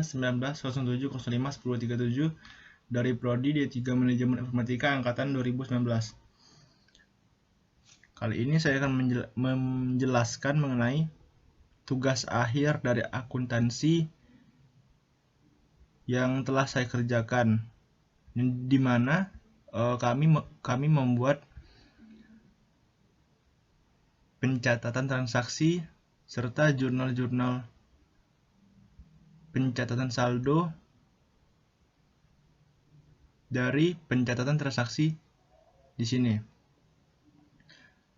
1907051037 dari Prodi D3 Manajemen Informatika Angkatan 2019. Kali ini saya akan menjelaskan mengenai tugas akhir dari akuntansi yang telah saya kerjakan, di mana kami membuat pencatatan transaksi serta jurnal-jurnal pencatatan saldo dari pencatatan transaksi di sini.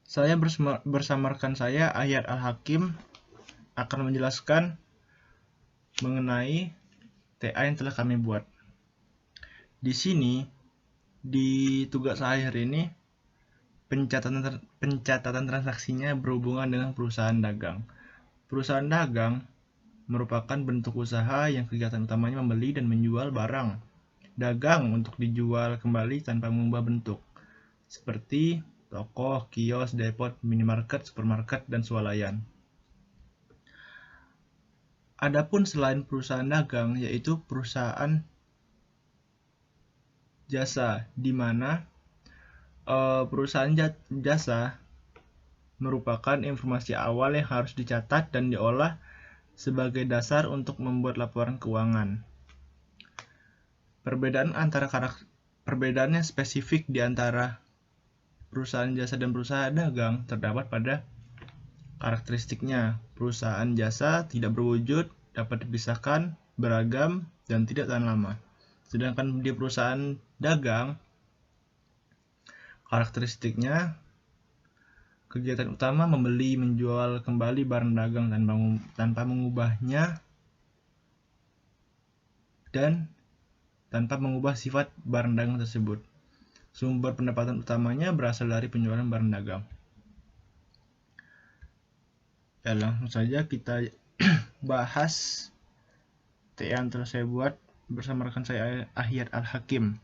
Saya bersama rekan saya Ahyar Al-Hakim akan menjelaskan mengenai TA yang telah kami buat. Di sini di tugas akhir ini pencatatan transaksinya berhubungan dengan perusahaan dagang. Perusahaan dagang merupakan bentuk usaha yang kegiatan utamanya membeli dan menjual barang dagang untuk dijual kembali tanpa mengubah bentuk, seperti toko, kios, depot, minimarket, supermarket, dan swalayan. Adapun selain perusahaan dagang, yaitu perusahaan jasa, di mana perusahaan jasa merupakan informasi awal yang harus dicatat dan diolah sebagai dasar untuk membuat laporan keuangan. Perbedaannya spesifik di antara perusahaan jasa dan perusahaan dagang terdapat pada karakteristiknya. Perusahaan jasa tidak berwujud, dapat dipisahkan, beragam, dan tidak tahan lama. Sedangkan di perusahaan dagang, karakteristiknya kegiatan utama membeli, menjual kembali barang dagang tanpa mengubahnya dan tanpa mengubah sifat barang dagang tersebut. Sumber pendapatan utamanya berasal dari penjualan barang dagang. Ya, langsung saja kita bahas TA yang telah saya buat bersama rekan saya Ahyar Al-Hakim.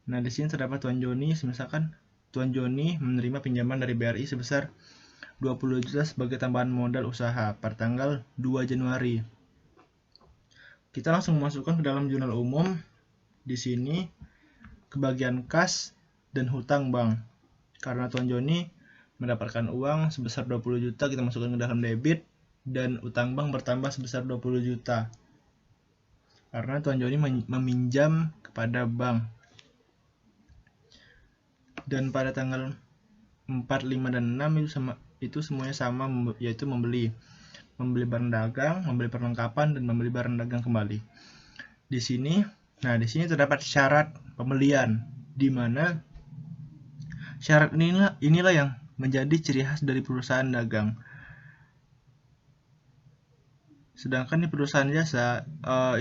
Nah, di sini terdapat Tuan Joni. Misalkan Tuan Joni menerima pinjaman dari BRI sebesar 20 juta sebagai tambahan modal usaha pada tanggal 2 Januari. Kita langsung masukkan ke dalam jurnal umum. Di sini ke bagian kas dan hutang bank. Karena Tuan Joni mendapatkan uang sebesar 20 juta, kita masukkan ke dalam debit, dan utang bank bertambah sebesar 20 juta. Karena Tuan Joni meminjam kepada bank. Dan pada tanggal 4, 5, dan 6 itu semuanya sama, yaitu membeli barang dagang, membeli perlengkapan, dan membeli barang dagang kembali. Di sini terdapat syarat pembelian, di mana syarat inilah yang menjadi ciri khas dari perusahaan dagang. Sedangkan di perusahaan jasa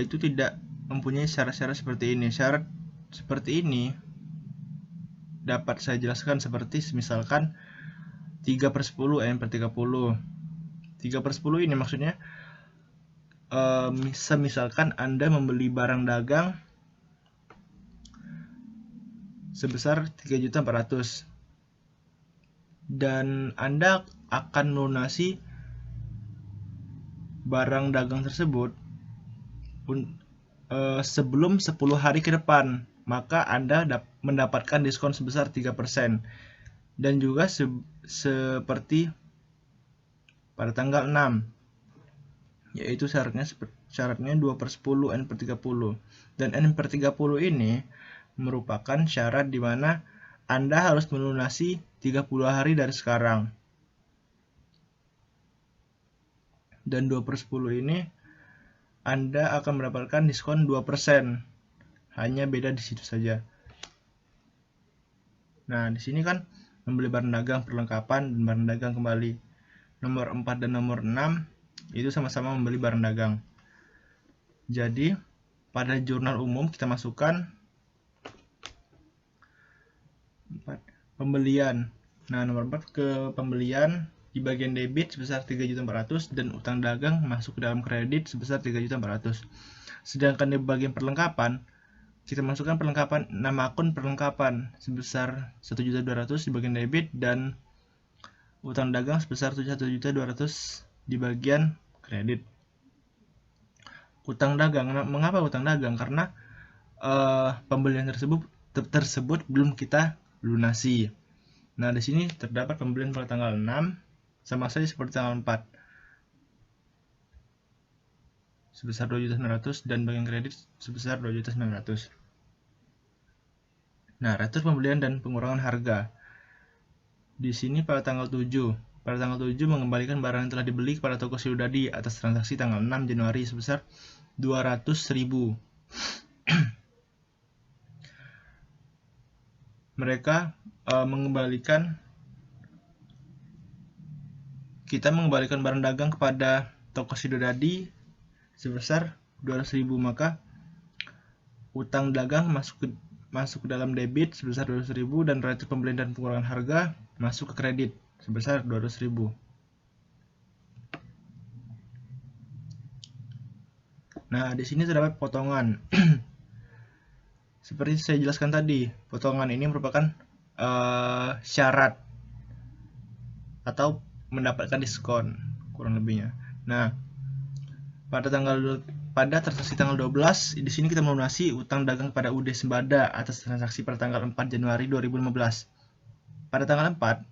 itu tidak mempunyai syarat-syarat seperti ini. Syarat seperti ini dapat saya jelaskan seperti misalkan 3/10 N/30. 3/10 ini maksudnya misalkan Anda membeli barang dagang sebesar 3.400.000 dan Anda akan melunasi barang dagang tersebut sebelum 10 hari ke depan, maka Anda mendapatkan diskon sebesar 3%. Dan juga seperti pada tanggal 6, yaitu syaratnya 2/10 N/30. Dan N/30 ini merupakan syarat di mana Anda harus melunasi 30 hari dari sekarang. Dan 2/10 ini Anda akan mendapatkan diskon 2%. Hanya beda di situ saja. Nah, di sini kan membeli barang dagang, perlengkapan, dan barang dagang kembali. Nomor 4 dan nomor 6 itu sama-sama membeli barang dagang. Jadi, pada jurnal umum kita masukkan 4, pembelian. Nah, nomor 4 ke pembelian di bagian debit sebesar 3.400.000 dan utang dagang masuk ke dalam kredit sebesar 3.400.000. Sedangkan di bagian perlengkapan kita masukkan perlengkapan, nama akun perlengkapan sebesar 1.200.000 di bagian debit dan utang dagang sebesar 1.200.000 di bagian kredit. utang dagang. Nah, mengapa utang dagang? Karena pembelian tersebut belum kita lunasi. Nah, di sini terdapat pembelian pada tanggal 6 sama saja seperti tanggal 4 sebesar 2.900.000 dan bagian kredit sebesar 2.900.000. Nah, retur pembelian dan pengurangan harga. Di sini pada tanggal 7 mengembalikan barang yang telah dibeli kepada toko Siludadi atas transaksi tanggal 6 Januari sebesar 200.000. Mereka kita mengembalikan barang dagang kepada toko Siludadi sebesar 200.000, maka utang dagang masuk ke dalam debit sebesar 200.000 dan retur pembelian dan pengurangan harga masuk ke kredit sebesar 200.000. Nah, di sini terdapat potongan. Seperti saya jelaskan tadi, potongan ini merupakan syarat atau mendapatkan diskon kurang lebihnya. Nah, pada transaksi tanggal 12, di sini kita melunasi utang dagang pada UD Sembada atas transaksi pada tanggal 4 Januari 2015. Pada tanggal 4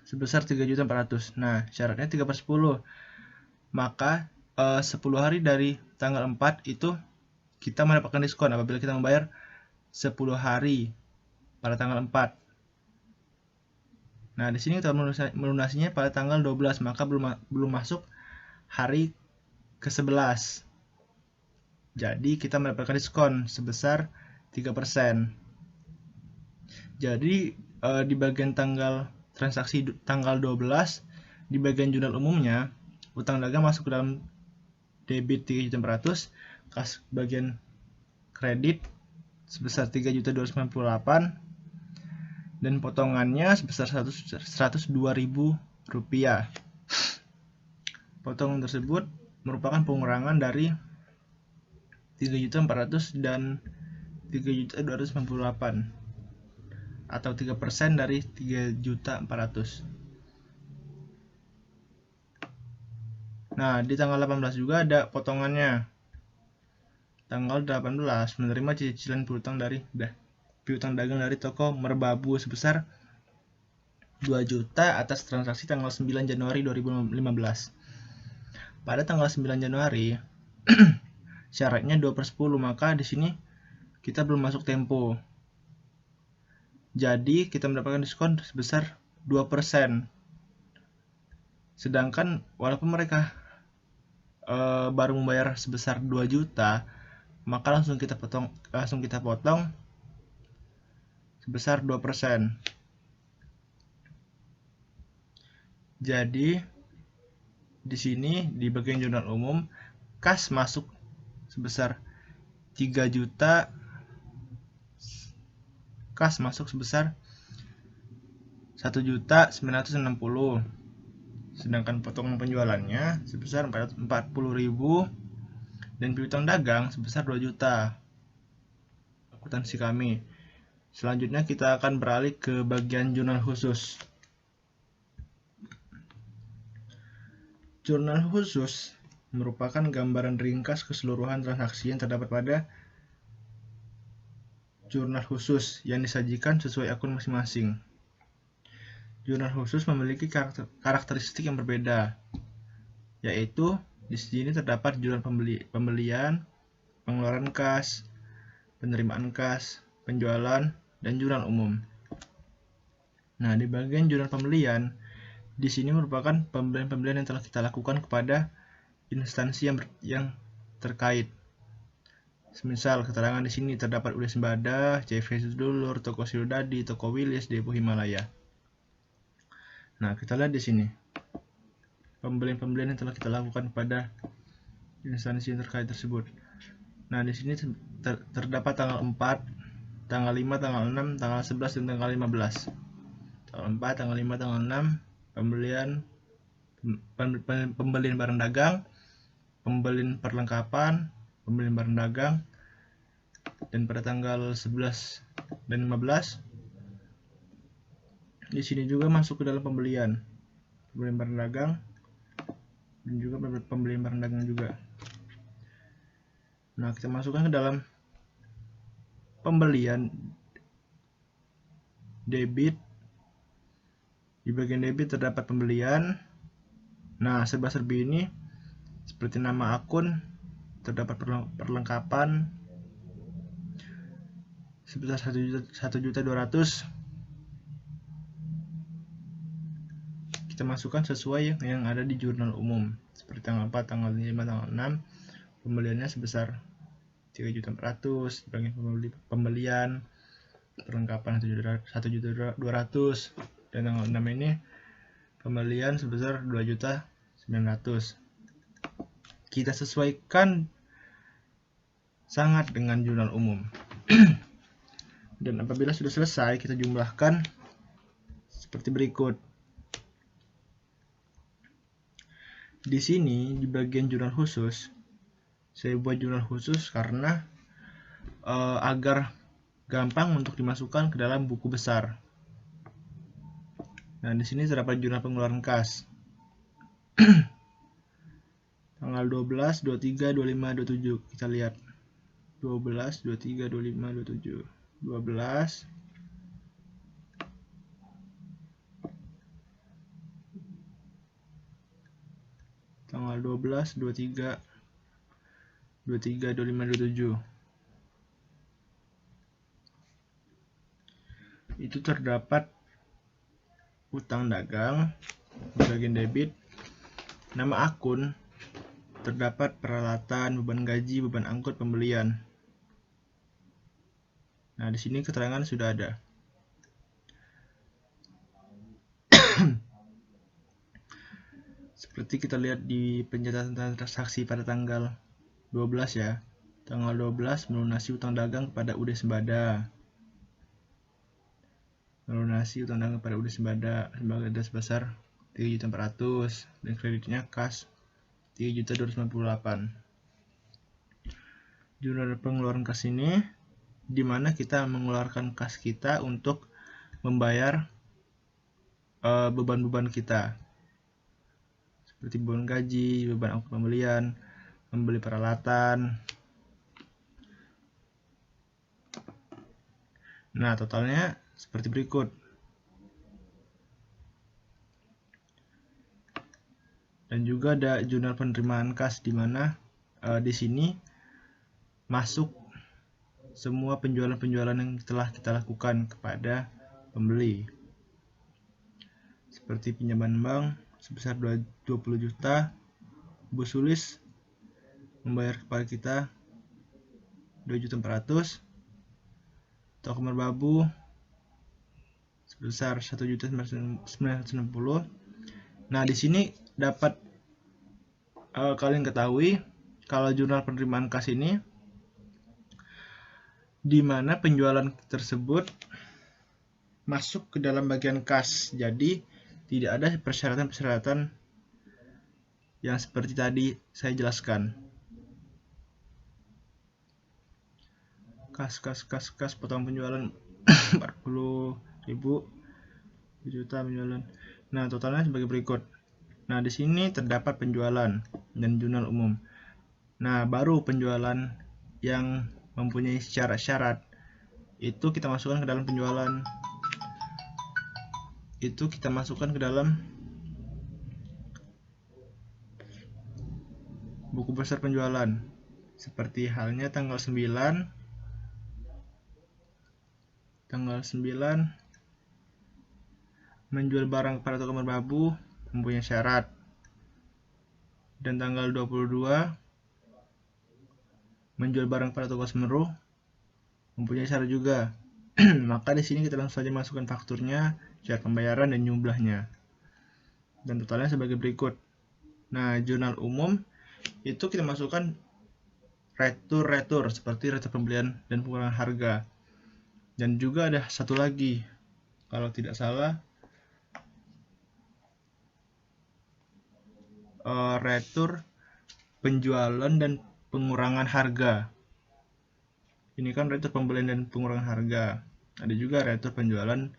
sebesar 3.400.000. Nah, syaratnya 3/10. Maka 10 hari dari tanggal 4 itu kita mendapatkan diskon apabila kita membayar 10 hari pada tanggal 4. Nah, di sini kita melunasinya pada tanggal 12, maka belum masuk hari ke-11. Jadi kita mendapatkan diskon sebesar 3%. Jadi di bagian transaksi tanggal 12, di bagian jurnal umumnya utang dagang masuk ke dalam debit 3.400.000, kas bagian kredit sebesar 3.298.000 dan potongannya sebesar 102.000 rupiah. Potongan tersebut merupakan pengurangan dari 3.400.000 dan 3.298.000 atau 3% dari 3.400.000. Nah, di tanggal 18 juga ada potongannya. Tanggal 18 menerima cicilan piutang dagang dari toko Merbabu sebesar 2 juta atas transaksi tanggal 9 Januari 2015. Pada tanggal 9 Januari syaratnya 2/10, maka di sini kita belum masuk tempo. Jadi kita mendapatkan diskon sebesar 2%. Sedangkan walaupun mereka baru membayar sebesar 2 juta, maka langsung kita potong sebesar 2%. Jadi di sini di bagian jurnal umum kas masuk sebesar 3 juta, kas masuk sebesar 1.960.000. Sedangkan potongan penjualannya sebesar 40.000 dan piutang dagang sebesar 2 juta. Akuntansi kami. Selanjutnya kita akan beralih ke bagian jurnal khusus. Jurnal khusus merupakan gambaran ringkas keseluruhan transaksi yang terdapat pada jurnal khusus yang disajikan sesuai akun masing-masing. Jurnal khusus memiliki karakteristik yang berbeda, yaitu di sini terdapat jurnal pembelian, pengeluaran kas, penerimaan kas, penjualan, dan jurnal umum. Nah, di bagian jurnal pembelian, di sini merupakan pembelian-pembelian yang telah kita lakukan kepada instansi yang terkait. Semisal keterangan di sini terdapat UD Sembada, CV Dulur, Toko Siludadi, Toko Wilis, Depo Himalaya. Nah, kita lihat di sini pembelian-pembelian yang telah kita lakukan pada instansi yang terkait tersebut. Nah, di sini terdapat tanggal 4, tanggal 5, tanggal 6, tanggal 11, dan tanggal 15. Tanggal 4, tanggal 5, tanggal 6 pembelian barang dagang, pembelian perlengkapan, pembelian barang dagang, dan pada tanggal 11 dan 15 di sini juga masuk ke dalam pembelian barang dagang dan juga pembelian barang dagang juga. Nah, kita masukkan ke dalam pembelian debit. Di bagian debit terdapat pembelian. Nah, serba-serbi ini seperti nama akun, terdapat perlengkapan sebesar 1.200.000. Kita masukkan sesuai yang ada di jurnal umum, seperti tanggal 4, tanggal 5, tanggal 6. Pembeliannya sebesar 3.400.000, bagian pembelian perlengkapan 1.200.000, dan tanggal 6 ini pembelian sebesar 2.900.000. Kita sesuaikan sangat dengan jurnal umum. Dan apabila sudah selesai, kita jumlahkan seperti berikut. Di sini di bagian jurnal khusus, saya buat jurnal khusus karena agar gampang untuk dimasukkan ke dalam buku besar. Nah, di sini terdapat jurnal pengeluaran kas. Tanggal 12, 23, 25, 27. Kita lihat. 12, 23, 25, 27. 12. Tanggal 12, 23, 25, 27. Itu terdapat utang dagang, bagian debit, nama akun, terdapat peralatan, beban gaji, beban angkut, pembelian. Nah, di sini keterangan sudah ada. Seperti kita lihat di pencatatan transaksi pada tanggal 12 ya. Tanggal 12 melunasi utang dagang kepada UD Sembada. Melunasi utang dagang kepada UD Sembada sebesar 3.400.000 dan kreditnya kas 3.298.000. Jurnal pengeluaran kas ini di mana kita mengeluarkan kas kita untuk membayar beban-beban kita, seperti beban gaji, beban angkut pembelian, membeli peralatan. Nah, totalnya seperti berikut. Dan juga ada jurnal penerimaan kas di mana di sini masuk semua penjualan-penjualan yang telah kita lakukan kepada pembeli. Seperti pinjaman bank sebesar 20 juta, Bu Sulis membayar kepada kita 2.400.000, toko merbabu sebesar 1.960.000. Nah, di sini dapat kalian ketahui kalau jurnal penerimaan kas ini di mana penjualan tersebut masuk ke dalam bagian kas. Jadi tidak ada persyaratan-persyaratan yang seperti tadi saya jelaskan. Kas potong penjualan 40.000 juta penjualan. Nah, totalnya sebagai berikut. Nah, di sini terdapat penjualan dan jurnal umum. Nah, baru penjualan yang mempunyai syarat-syarat itu kita masukkan ke dalam penjualan. Itu kita masukkan ke dalam buku besar penjualan. Seperti halnya tanggal 9 menjual barang kepada toko merbabu mempunyai syarat. Dan tanggal 22 menjual barang pada toko Semeru mempunyai syarat juga. Maka di sini kita langsung saja masukkan fakturnya, syarat pembayaran dan jumlahnya. Dan totalnya sebagai berikut. Nah, jurnal umum itu kita masukkan retur seperti retur pembelian dan pengurangan harga. Dan juga ada satu lagi, kalau tidak salah, retur penjualan dan pengurangan harga. Ini kan retur pembelian dan pengurangan harga. Ada juga retur penjualan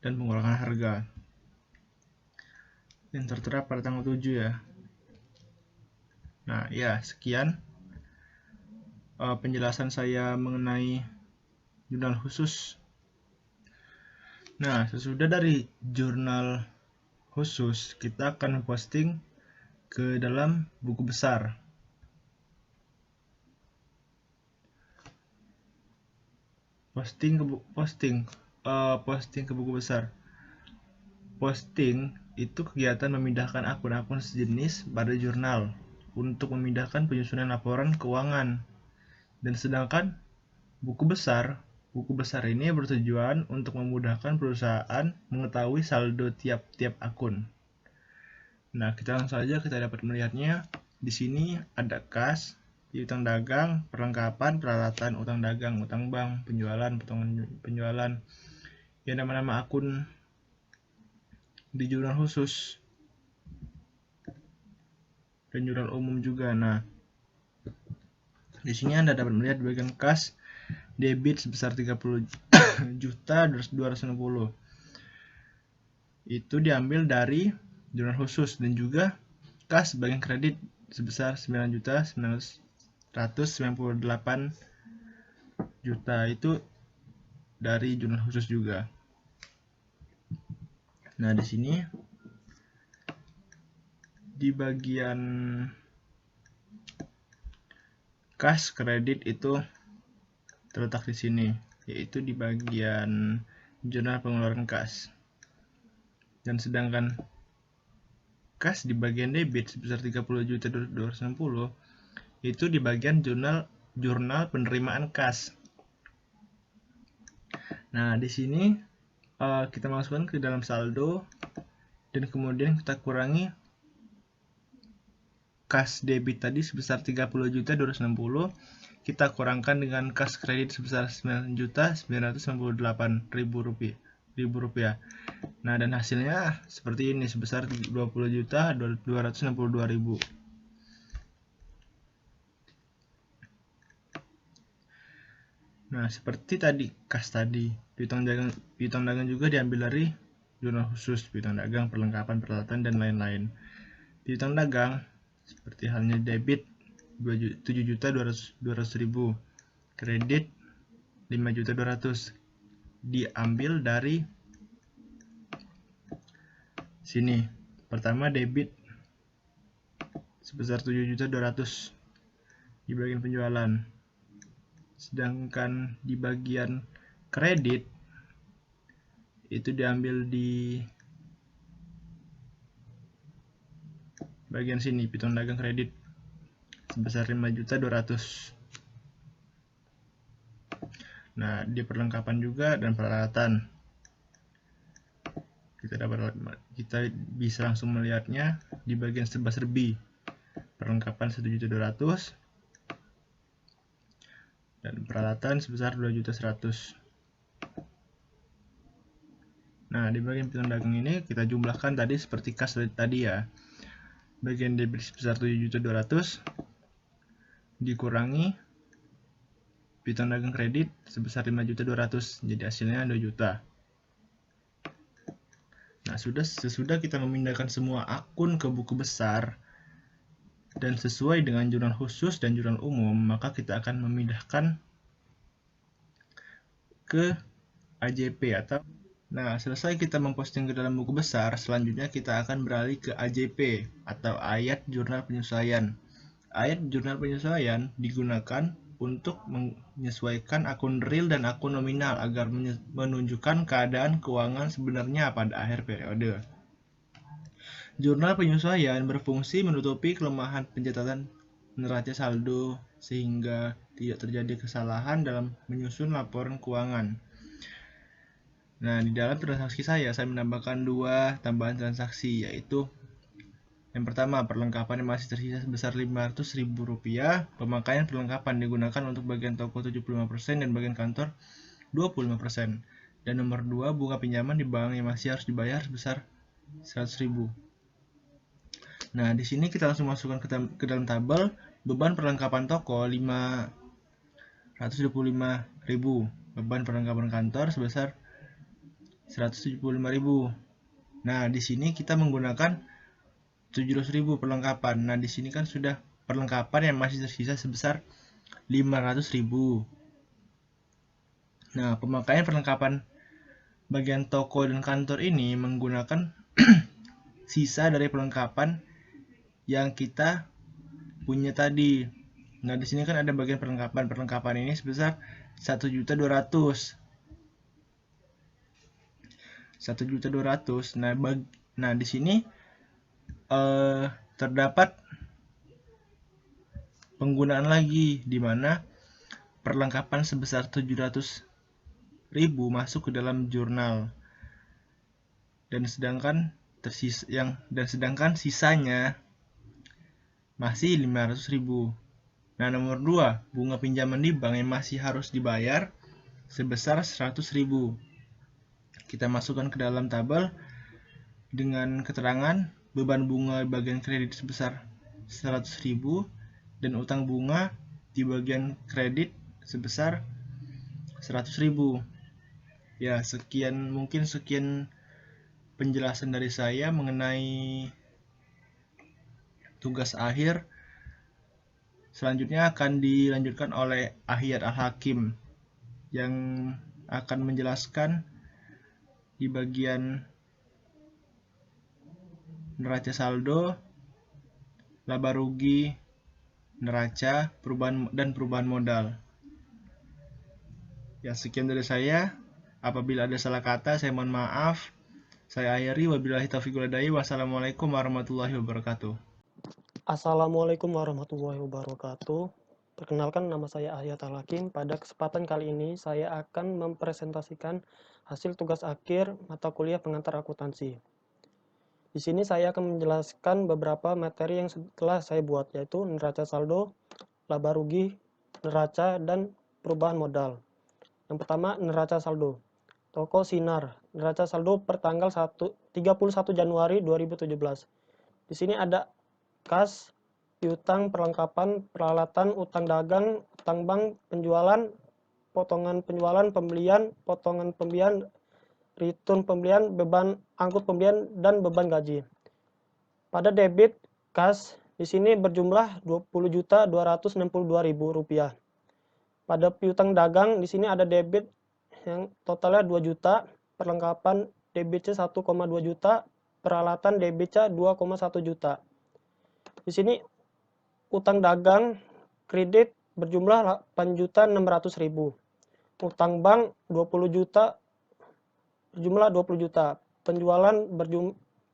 dan pengurangan harga yang tertera pada tanggal 7 ya. Nah, ya, sekian penjelasan saya mengenai jurnal khusus. Nah, sesudah dari jurnal khusus, kita akan posting ke dalam buku besar. Posting ke buku besar. Posting itu kegiatan memindahkan akun-akun sejenis pada jurnal untuk memindahkan penyusunan laporan keuangan. Dan sedangkan buku besar ini bertujuan untuk memudahkan perusahaan mengetahui saldo tiap-tiap akun. Nah, kita langsung saja kita dapat melihatnya. Di sini ada kas, utang dagang, perlengkapan, peralatan, utang dagang, utang bank, penjualan, potongan penjualan. Ya, nama-nama akun di jurnal khusus dan jurnal umum juga. Nah, di sini Anda dapat melihat di bagian kas debit sebesar 30.260. Itu diambil dari jurnal khusus, dan juga kas bagian kredit sebesar 9.998 juta itu dari jurnal khusus juga. Nah, di sini di bagian kas kredit itu terletak di sini, yaitu di bagian jurnal pengeluaran kas. Dan sedangkan kas di bagian debit sebesar 30.260 itu di bagian jurnal penerimaan kas. Nah, di sini kita masukkan ke dalam saldo, dan kemudian kita kurangi kas debit tadi sebesar 30.260, kita kurangkan dengan kas kredit sebesar 9.998.000 rupiah. Nah, dan hasilnya seperti ini sebesar 20.262.000. Nah, seperti tadi kas tadi, piutang dagang juga diambil dari jurnal khusus, piutang dagang, perlengkapan, peralatan, dan lain-lain. Piutang dagang seperti halnya debit 7.200.000, kredit 5.200.000 diambil dari sini. Pertama debit sebesar 7.200.000 di bagian penjualan. Sedangkan di bagian kredit itu diambil di bagian sini, piutang dagang kredit sebesar 5.200.000. Nah, di perlengkapan juga dan peralatan kita bisa langsung melihatnya di bagian serba-serbi. Perlengkapan 1.200.000 dan peralatan sebesar 2.100.000. Nah, di bagian piutang dagang ini kita jumlahkan tadi seperti kas tadi ya. Bagian debit sebesar 7.200.000 dikurangi piutang dagang kredit sebesar 5.200.000, jadi hasilnya 2 juta. Nah, sesudah kita memindahkan semua akun ke buku besar dan sesuai dengan jurnal khusus dan jurnal umum, maka kita akan memindahkan ke AJP atau Nah, selesai kita memposting ke dalam buku besar, selanjutnya kita akan beralih ke AJP atau ayat jurnal penyesuaian. Ayat jurnal penyesuaian digunakan untuk menyesuaikan akun real dan akun nominal agar menunjukkan keadaan keuangan sebenarnya pada akhir periode. Jurnal penyesuaian berfungsi menutupi kelemahan pencatatan neraca saldo sehingga tidak terjadi kesalahan dalam menyusun laporan keuangan. Nah, di dalam transaksi saya menambahkan 2 tambahan transaksi, yaitu yang pertama, perlengkapan yang masih tersisa sebesar Rp500.000. Pemakaian perlengkapan digunakan untuk bagian toko 75% dan bagian kantor 25%. Dan nomor 2, bunga pinjaman di bank yang masih harus dibayar sebesar Rp100.000. Nah, di sini kita langsung masukkan ke dalam tabel beban perlengkapan toko Rp525.000. Beban perlengkapan kantor sebesar Rp175.000. Nah, di sini kita menggunakan 700.000 perlengkapan. Nah, di sini kan sudah perlengkapan yang masih tersisa sebesar 500.000. Nah, pemakaian perlengkapan bagian toko dan kantor ini menggunakan sisa dari perlengkapan yang kita punya tadi. Nah, di sini kan ada bagian perlengkapan. Perlengkapan ini sebesar 1.200.000. 1.200.000. Nah, di sini terdapat penggunaan lagi di mana perlengkapan sebesar 700.000 masuk ke dalam jurnal. Dan sedangkan sisanya masih 500.000. Nah, nomor 2, bunga pinjaman di bank yang masih harus dibayar sebesar 100.000. Kita masukkan ke dalam tabel dengan keterangan beban bunga bagian kredit sebesar 100.000 dan utang bunga di bagian kredit sebesar 100.000. Ya, mungkin sekian penjelasan dari saya mengenai tugas akhir. Selanjutnya akan dilanjutkan oleh Ahyar Al-Hakim yang akan menjelaskan di bagian neraca saldo, laba rugi, neraca, perubahan modal. Ya, sekian dari saya. Apabila ada salah kata, saya mohon maaf. Saya akhiri, wabillahi taufiq wal hidayah. Wassalamualaikum warahmatullahi wabarakatuh. Assalamualaikum warahmatullahi wabarakatuh. Perkenalkan, nama saya Ahyar Al-Hakim. Pada kesempatan kali ini saya akan mempresentasikan hasil tugas akhir mata kuliah pengantar akuntansi. Di sini saya akan menjelaskan beberapa materi yang telah saya buat, yaitu neraca saldo, laba rugi, neraca, dan perubahan modal. Yang pertama, neraca saldo. Toko Sinar, neraca saldo per tanggal 31 Januari 2017. Di sini ada kas, piutang, perlengkapan, peralatan, utang dagang, utang bank, penjualan, potongan penjualan, pembelian, potongan pembelian, return pembelian, beban angkut pembelian, dan beban gaji. Pada debit kas di sini berjumlah Rp20.262.000. Pada piutang dagang di sini ada debit yang totalnya 2 juta, perlengkapan debitnya 1,2 juta, peralatan debitnya 2,1 juta. Di sini utang dagang kredit berjumlah 8.600.000. Utang bank 20 juta berjumlah 20 juta. Penjualan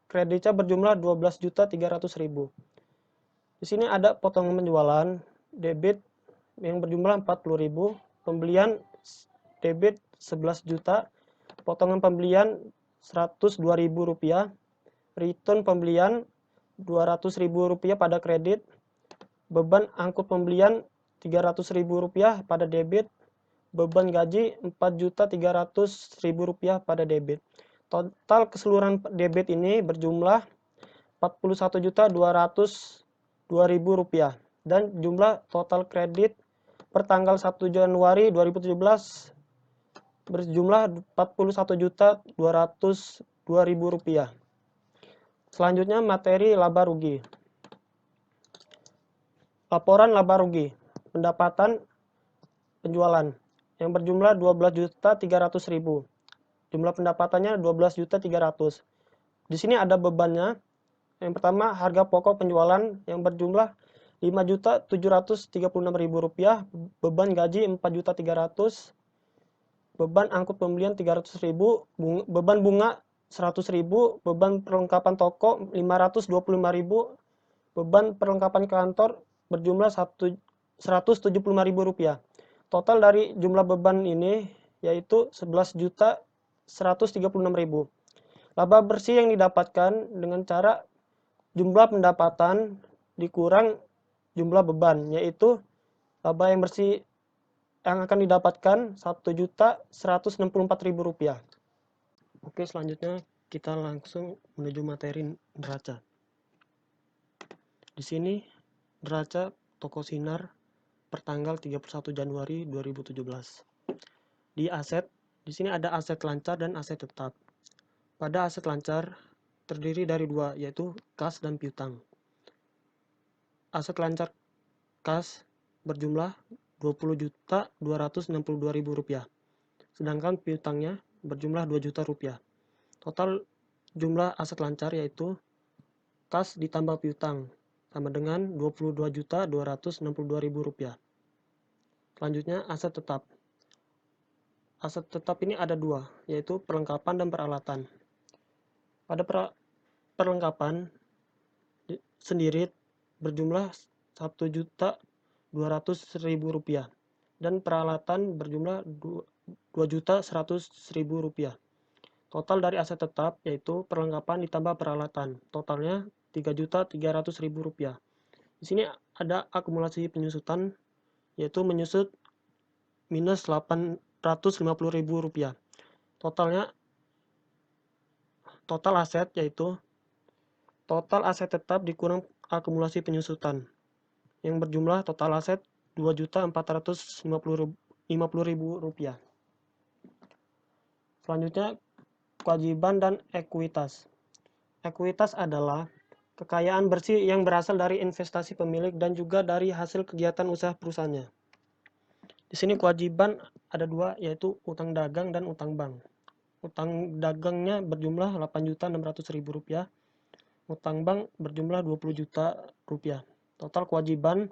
kreditnya berjumlah 12.300.000. Di sini ada potongan penjualan debit yang berjumlah 40.000, pembelian debit 11 juta, potongan pembelian Rp102.000, return pembelian Rp200.000 pada kredit, beban angkut pembelian Rp300.000 pada debit, beban gaji Rp4.300.000 pada debit. Total keseluruhan debit ini berjumlah Rp41.202.000 dan jumlah total kredit per tanggal 1 Januari 2017 berjumlah Rp41.202.000. Selanjutnya materi laba rugi. Laporan laba rugi pendapatan penjualan yang berjumlah 12.300.000. Jumlah pendapatannya 12.300.000. Di sini ada bebannya. Yang pertama, harga pokok penjualan yang berjumlah Rp5.736.000, beban gaji Rp4.300.000, beban angkut pembelian Rp300.000, beban bunga Rp100.000, beban perlengkapan toko Rp525.000, beban perlengkapan kantor berjumlah Rp175.000. Total dari jumlah beban ini yaitu Rp11.136.000. Laba bersih yang didapatkan dengan cara jumlah pendapatan dikurang jumlah beban, yaitu laba yang bersih yang akan didapatkan Rp1.164.000. Oke, selanjutnya kita langsung menuju materi neraca. Di sini neraca toko Sinar per tanggal 31 Januari 2017. Di aset, di sini ada aset lancar dan aset tetap. Pada aset lancar terdiri dari dua, yaitu kas dan piutang. Aset lancar kas berjumlah Rp20.262.000. Sedangkan piutangnya berjumlah Rp2 juta. Total jumlah aset lancar yaitu kas ditambah piutang sama dengan Rp22.262.000. Selanjutnya aset tetap. Aset tetap ini ada dua, yaitu perlengkapan dan peralatan. Pada perlengkapan sendiri berjumlah Rp1.200.000 dan peralatan berjumlah Rp2.100.000. Total dari aset tetap yaitu perlengkapan ditambah peralatan, totalnya Rp3.300.000. Di sini ada akumulasi penyusutan yaitu menyusut minus Rp850.000. Total aset yaitu total aset tetap dikurang akumulasi penyusutan yang berjumlah total aset Rp2.450.000. Selanjutnya kewajiban dan ekuitas. Ekuitas adalah kekayaan bersih yang berasal dari investasi pemilik dan juga dari hasil kegiatan usaha perusahaannya. Di sini kewajiban ada dua, yaitu utang dagang dan utang bank. Utang dagangnya berjumlah Rp8.600.000, utang bank berjumlah Rp20 juta. Total kewajiban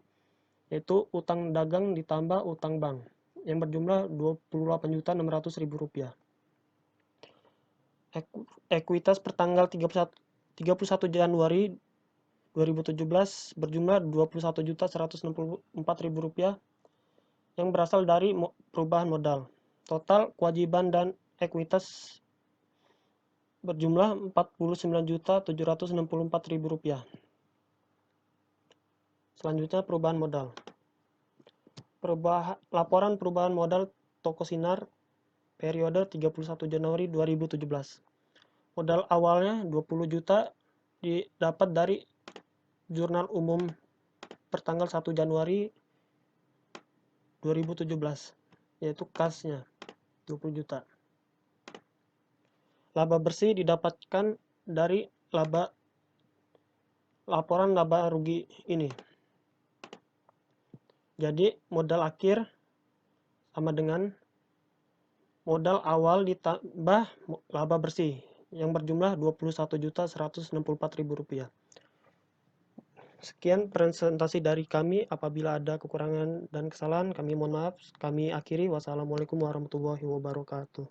yaitu utang dagang ditambah utang bank yang berjumlah Rp28.600.000. Ekuitas pertanggal 31 Januari 2017 berjumlah Rp21.164.000 yang berasal dari perubahan modal. Total kewajiban dan ekuitas berjumlah Rp49.764.000. Selanjutnya perubahan modal. Laporan perubahan modal Toko Sinar periode 31 Januari 2017. Modal awalnya 20 juta didapat dari jurnal umum pertanggal 1 Januari 2017, yaitu kasnya 20 juta. Laba bersih didapatkan dari laporan laba rugi ini. Jadi modal akhir sama dengan modal awal ditambah laba bersih yang berjumlah Rp21.164.000. Sekian presentasi dari kami. Apabila ada kekurangan dan kesalahan, kami mohon maaf. Kami akhiri. Wassalamualaikum warahmatullahi wabarakatuh.